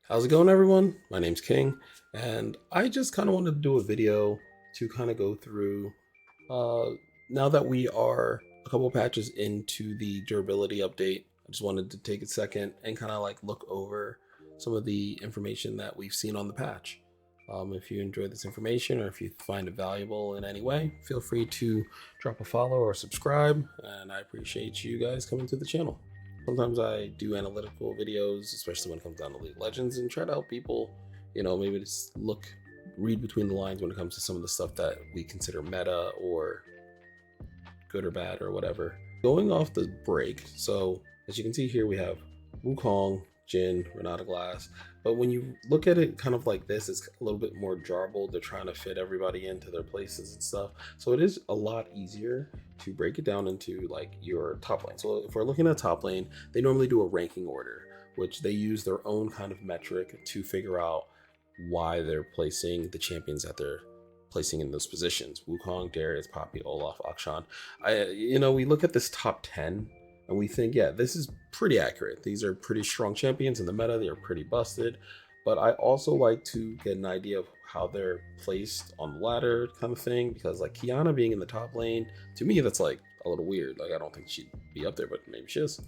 How's it going, everyone? My name's King, and I just kind of wanted to do a video to kind of go through. Uh, Now that we are a couple patches into the durability update, I just wanted to take a second and kind of like look over some of the information that we've seen on the patch. If you enjoy this information or if you find it valuable in any way, feel free to drop a follow or subscribe, and I appreciate you guys coming to the channel. Sometimes I do analytical videos, especially when it comes down to League of Legends, and try to help people, maybe just read between the lines when it comes to some of the stuff that we consider meta or good or bad or whatever. Going off the break, so as you can see here, we have Wukong, Jin, Renata Glass. But when you look at it kind of like this, it's a little bit more jarbled. They're trying to fit everybody into their places and stuff. So it is a lot easier to break it down into like your top lane. So if we're looking at top lane, they normally do a ranking order, which they use their own kind of metric to figure out why they're placing the champions that they're placing in those positions. Wukong, Darius, Poppy, Olaf, Akshan. We look at this top 10 and we think, yeah, this is pretty accurate. These are pretty strong champions in the meta. They are pretty busted. But I also like to get an idea of how they're placed on the ladder kind of thing, because like Kiana being in the top lane, to me, that's like a little weird. Like, I don't think she'd be up there, but maybe she is.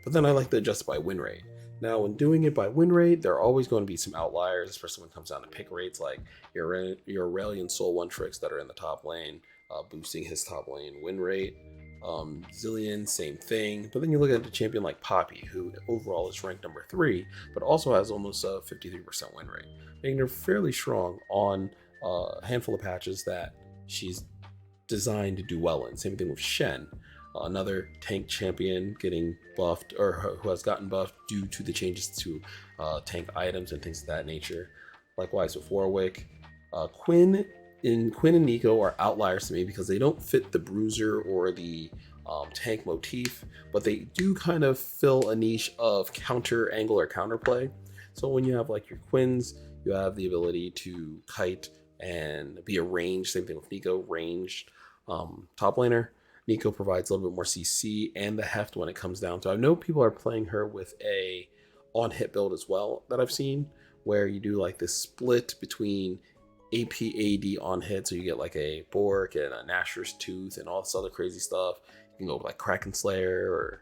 But then I like to adjust it by win rate. Now, when doing it by win rate, there are always going to be some outliers, especially when it comes down to pick rates, like your Aurelion Soul One Tricks that are in the top lane, boosting his top lane win rate. Zillion, same thing. But then you look at a champion like Poppy, who overall is ranked number 3, but also has almost a 53% win rate, making her fairly strong on a handful of patches that she's designed to do well in. Same thing with Shen, another tank champion getting buffed, or who has gotten buffed due to the changes to tank items and things of that nature. Likewise with Warwick. Quinn and Neeko are outliers to me because they don't fit the bruiser or the tank motif, but they do kind of fill a niche of counter angle or counterplay. So when you have like your Quins, you have the ability to kite and be a range. Same thing with Neeko, ranged top laner. Neeko provides a little bit more CC and the heft when it comes down to. I know people are playing her with a on hit build as well that I've seen, where you do like this split between APAD on hit, so you get like a Bork and a Nashor's Tooth and all this other crazy stuff. You can go with like Kraken Slayer or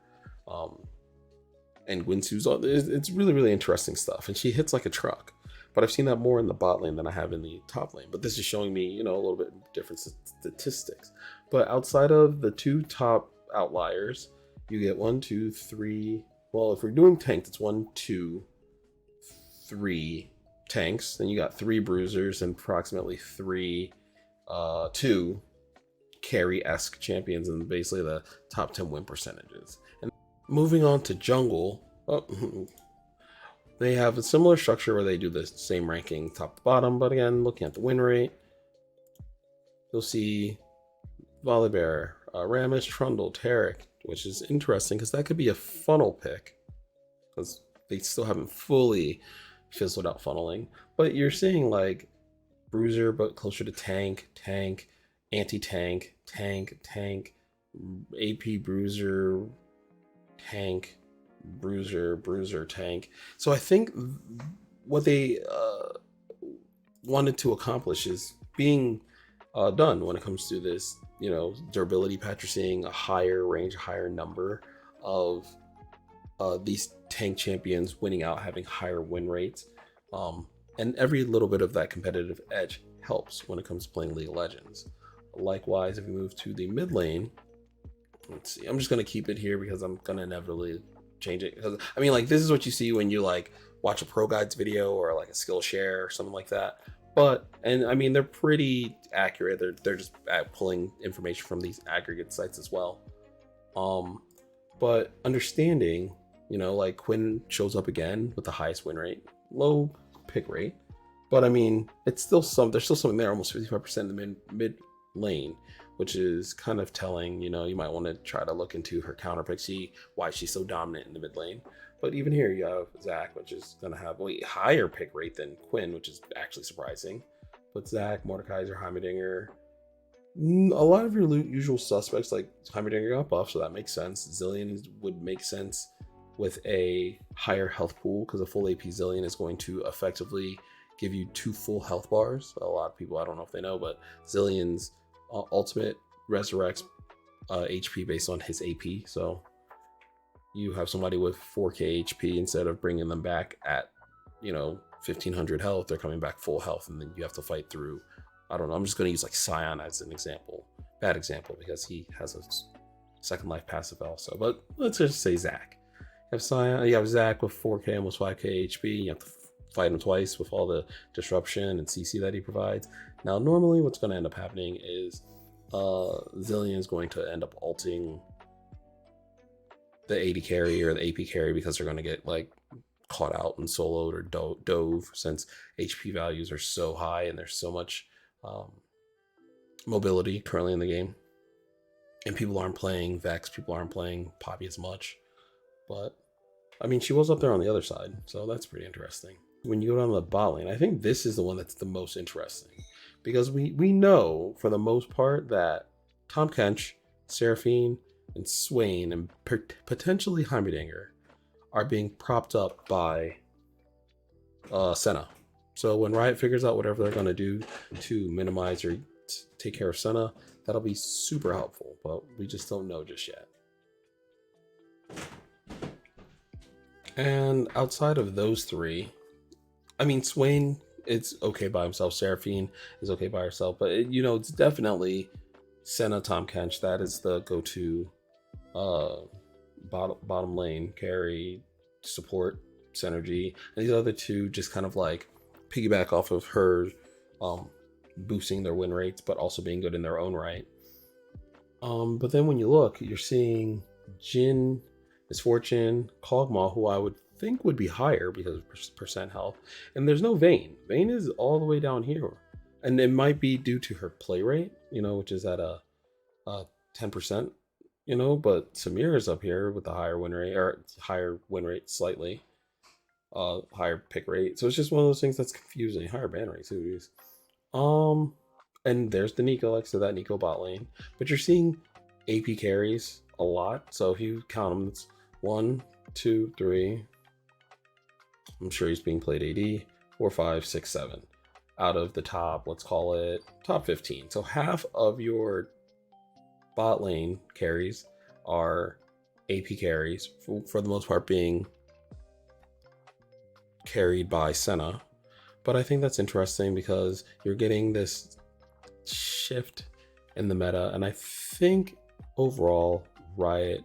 and Gwinsu's. It's really, really interesting stuff, and she hits like a truck. But I've seen that more in the bot lane than I have in the top lane. But this is showing me, a little bit different statistics. But outside of the two top outliers, you get 1, 2, 3. Well, if we're doing tanked, it's 1, 2, 3 tanks. Then you got 3 bruisers and approximately 2 carry-esque champions, and basically the top 10 win percentages. And moving on to jungle, they have a similar structure where they do the same ranking top to bottom, but again, looking at the win rate, you'll see Volibear, Rammus, Trundle, Taric, which is interesting because that could be a funnel pick because they still haven't fully fizzled out funneling. But you're seeing like bruiser, but closer to tank, tank, anti-tank, tank, tank, AP bruiser, tank, bruiser, tank. So I think what they wanted to accomplish is being done when it comes to this, durability patch. You're seeing a higher range, a higher number of these tank champions winning out, having higher win rates. And every little bit of that competitive edge helps when it comes to playing League of Legends. Likewise, if we move to the mid lane, let's see, I'm just going to keep it here because I'm going to inevitably change it. Because I mean, like, this is what you see when you like watch a pro guides video or like a Skillshare or something like that. And I mean, they're pretty accurate. They're just pulling information from these aggregate sites as well. But understanding, like Quinn shows up again with the highest win rate, low pick rate, but I mean, there's still something there, almost 55% in the mid lane, which is kind of telling. You might want to try to look into her counter pick, see why she's so dominant in the mid lane. But even here you have Zac, which is going to have a higher pick rate than Quinn, which is actually surprising. But Zac, Mordekaiser, Heimerdinger, a lot of your usual suspects, like Heimerdinger got buffed, so that makes sense. Zillion would make sense. with a higher health pool, because a full AP Zillion is going to effectively give you 2 full health bars. A lot of people, I don't know if they know, but Zillion's ultimate resurrects HP based on his AP. So you have somebody with 4k HP, instead of bringing them back at 1500 health, they're coming back full health, and then you have to fight through, I don't know, I'm just going to use like Scion as an example, bad example, because he has a second life passive also, but let's just say Zac. You have Scion, you have Zac with 4k, almost 5k HP, you have to fight him twice with all the disruption and CC that he provides. Now normally what's going to end up happening is Zillion is going to end up ulting the AD carry or the AP carry, because they're going to get like caught out and soloed or dove, since HP values are so high and there's so much mobility currently in the game, and people aren't playing Vex, people aren't playing Poppy as much. But I mean, she was up there on the other side, so that's pretty interesting. When you go down to the bot lane, I think this is the one that's the most interesting, because we know for the most part that Tahm Kench, Seraphine, and Swain, and potentially Heimerdinger are being propped up by Senna. So when Riot figures out whatever they're going to do to minimize or take care of Senna, that'll be super helpful, but we just don't know just yet. And outside of those three, I mean, Swain, it's okay by himself. Seraphine is okay by herself, but it's definitely Senna, Tahm Kench. That is the go-to bottom lane carry, support, synergy, and these other two just kind of like piggyback off of her, boosting their win rates, but also being good in their own right. But then when you look, you're seeing Jhin, Misfortune, Kog'Maw, who I would think would be higher because of percent health, and there's no Vayne. Vayne is all the way down here, and it might be due to her play rate, which is at a 10%. But Samir is up here with the higher win rate, or higher win rate slightly, higher pick rate. So it's just one of those things that's confusing. Higher ban rate too. And there's the Nico, like so that Nico bot lane. But you're seeing AP carries a lot. So if you count them, it's 1, 2, 3. I'm sure he's being played AD 4, 5, 6, 7 out of the top. Let's call it top 15. So half of your bot lane carries are AP carries, for the most part being carried by Senna. But I think that's interesting because you're getting this shift in the meta, and I think overall Riot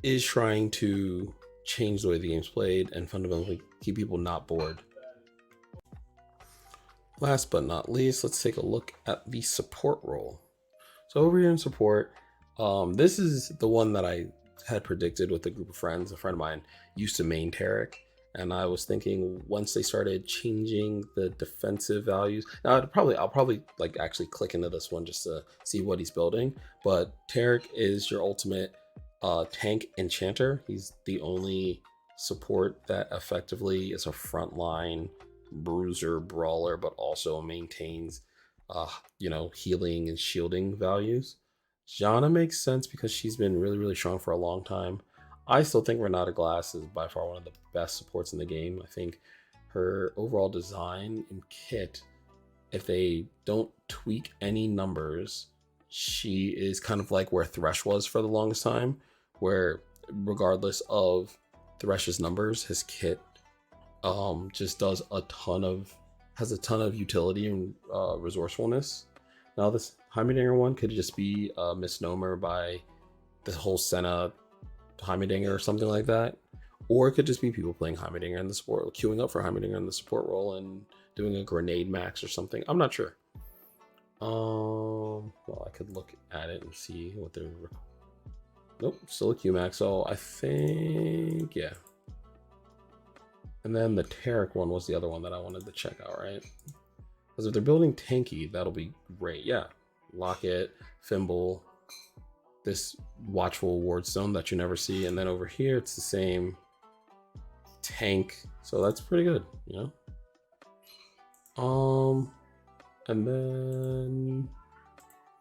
is trying to change the way the game's played and fundamentally keep people not bored. Last but not least, let's take a look at the support role. So over here in support, this is the one that I had predicted with a group of friends. A friend of mine used to main Taric, and I was thinking once they started changing the defensive values, now I'll probably like actually click into this one just to see what he's building. But Taric is your ultimate tank enchanter. He's the only support that effectively is a frontline bruiser brawler, but also maintains healing and shielding values. Janna makes sense because she's been really strong for a long time. I still think Renata Glass is by far one of the best supports in the game. I think her overall design and kit, if they don't tweak any numbers, she is kind of like where Thresh was for the longest time, where regardless of Thresh's numbers, his kit just has a ton of utility and resourcefulness. Now this Heimerdinger one could just be a misnomer by the whole Senna Heimerdinger or something like that, or it could just be people playing Heimerdinger in the support, queuing up for Heimerdinger in the support role and doing a grenade max or something. I'm not sure. Well, I could look at it and see what they're. Nope, still a Q max. So I think yeah. And then the Taric one was the other one that I wanted to check out, right? Because if they're building tanky, that'll be great. Yeah, Locket, Fimble, this watchful wardstone that you never see, and then over here it's the same tank, so that's pretty good, and then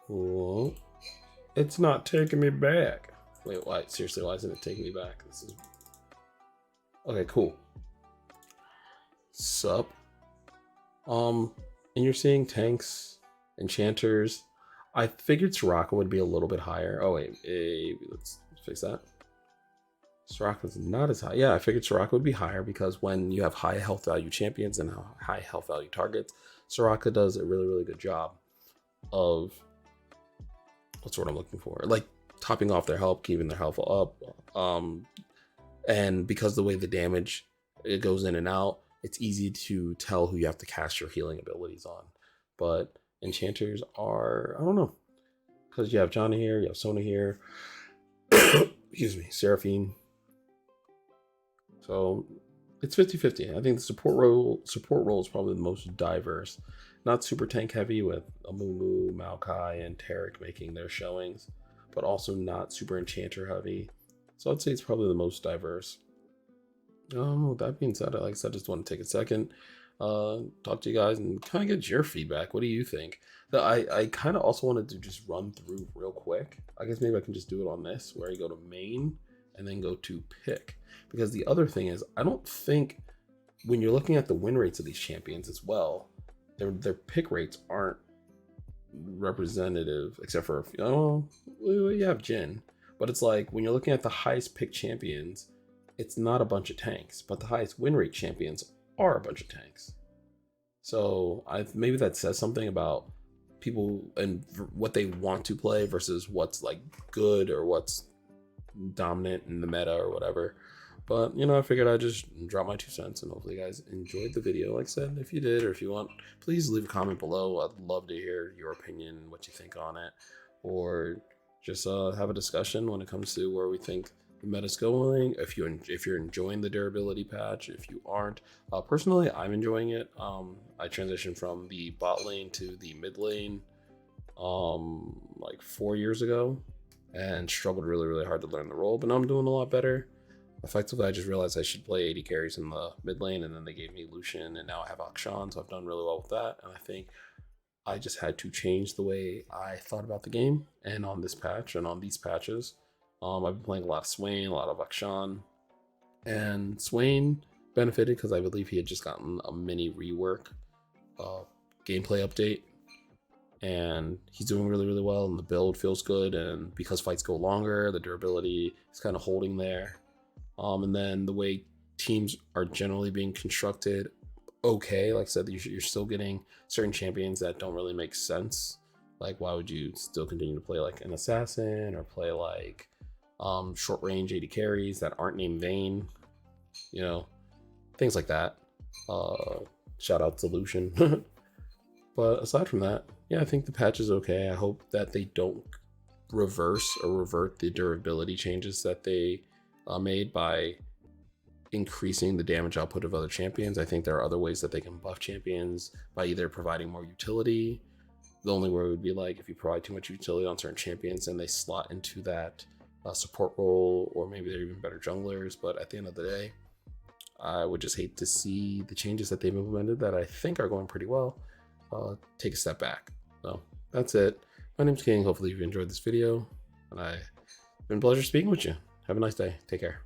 whoa, it's not taking me back. Wait, why? Seriously, why isn't it taking me back? This is okay. Cool. Sup? And you're seeing tanks, enchanters. I figured Soraka would be a little bit higher. Oh wait, let's fix that. Soraka's not as high. Yeah, I figured Soraka would be higher because when you have high health value champions and high health value targets, Soraka does a really, really good job of what's what I'm looking for. Like topping off their health, keeping their health up. And because the way the damage it goes in and out, it's easy to tell who you have to cast your healing abilities on. But enchanters are, I don't know, because you have Johnny here, you have Sona here, excuse me, Seraphine. So it's 50-50. I think the support role is probably the most diverse. Not super tank heavy with Amumu, Maokai, and Taric making their showings, but also not super enchanter heavy. So I'd say it's probably the most diverse. With that being said, like I said, I just want to take a second, talk to you guys and kind of get your feedback. What do you think? I kind of also wanted to just run through real quick. I guess maybe I can just do it on this, where I go to main and then go to pick. Because the other thing is, I don't think when you're looking at the win rates of these champions as well, their pick rates aren't representative, except for, you have Jin. But it's like, when you're looking at the highest pick champions, it's not a bunch of tanks, but the highest win rate champions are a bunch of tanks. So maybe that says something about people and what they want to play versus what's like good or what's dominant in the meta or whatever. But I figured I'd just drop my 2 cents, and hopefully you guys enjoyed the video. Like I said, if you did, or if you want, please leave a comment below. I'd love to hear your opinion, what you think on it, or just have a discussion when it comes to where we think the meta's going. If you're enjoying the durability patch, if you aren't, personally I'm enjoying it. I transitioned from the bot lane to the mid lane like 4 years ago, and struggled really hard to learn the role, but now I'm doing a lot better. Effectively, I just realized I should play AD carries in the mid lane, and then they gave me Lucian, and now I have Akshan, so I've done really well with that. And I think I just had to change the way I thought about the game. And on this patch and on these patches, I've been playing a lot of Swain, a lot of Akshan, and Swain benefited because I believe he had just gotten a mini rework gameplay update, and he's doing really well, and the build feels good, and because fights go longer, the durability is kind of holding there. And then the way teams are generally being constructed, okay, like I said, you're still getting certain champions that don't really make sense. Like, why would you still continue to play like an assassin or play like short range AD carries that aren't named Vayne, things like that. Shout out to Lucian. But aside from that, yeah, I think the patch is okay. I hope that they don't reverse or revert the durability changes that they made by increasing the damage output of other champions. I think there are other ways that they can buff champions by either providing more utility. The only way would be like if you provide too much utility on certain champions and they slot into that support role, or maybe they're even better junglers. But at the end of the day, I would just hate to see the changes that they've implemented that I think are going pretty well take a step back. So that's it. My name's King. Hopefully you enjoyed this video, and it's been a pleasure speaking with you. Have a nice day. Take care.